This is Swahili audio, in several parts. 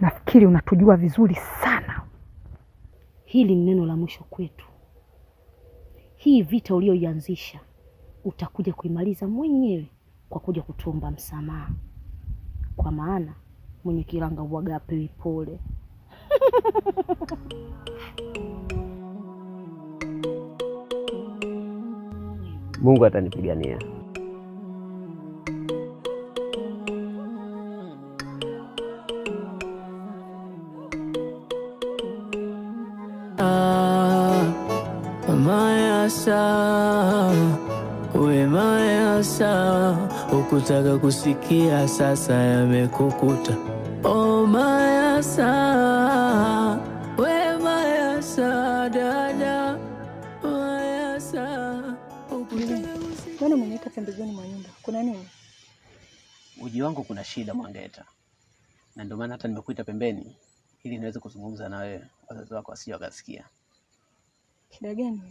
nafikiri unatujua vizuri sana. Hili ni neno la mwisho kwetu. Hii vita uliyoianzisha utakuja kuimaliza mwenyewe kwa kuja kutuomba msamaha, kwa maana mwenye kiranga uwaga apewi pole. Mungu atanipigania. Mayasa, ukutaka kusikia sasa yamekukuta. Oh Mayasa, we Mayasa dada, Mayasa, ukutaka kusikia. Mbona umeniita pembezoni mwa nyumba? Kuna nini? Uji wangu kuna shida Mwangeta, na ndio maana hata nimekuita pembeni ili niweze kuzungumza na wewe, wazazi wako wasije wakasikia. Shida gani?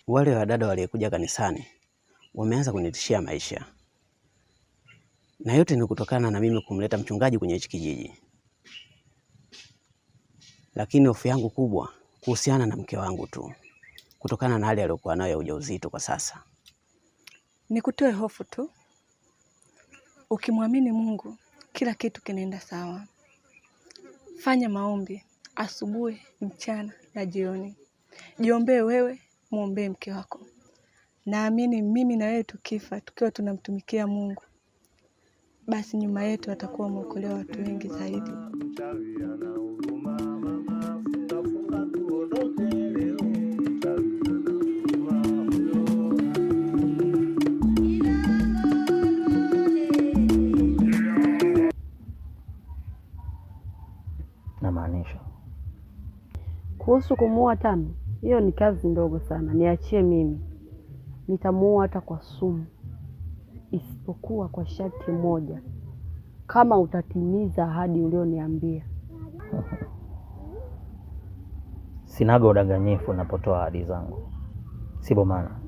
Wale wadada waliokuja kanisani wameanza kunitishia maisha, na yote ni kutokana na mimi kumleta mchungaji kwenye hichi kijiji. Lakini hofu yangu kubwa kuhusiana na mke wangu tu, kutokana na hali aliyokuwa nayo ya ujauzito kwa sasa. Nikutoe hofu tu. Ukimwamini Mungu, kila kitu kinaenda sawa. Fanya maombi asubuhi, mchana na jioni. Jiombee wewe, muombee mke wako. Naamini mimi na wewe tukifa, tukiwa tunamtumikia Mungu, basi nyuma yetu atakuwa mwokolewa watu wengi zaidi. Namaanisha kuhusu kumuua Tami, hiyo ni kazi ndogo sana. Niachie mimi. Nitamuua hata kwa sumu, isipokuwa kwa sharti moja, kama utatimiza ahadi ulioniambia. sinaga udanganyifu napotoa ahadi zangu. Sibo maana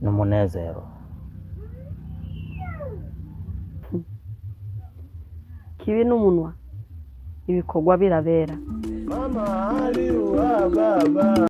numunezero kibi n'umunwa ibikorwa birabera. Mama aliua baba.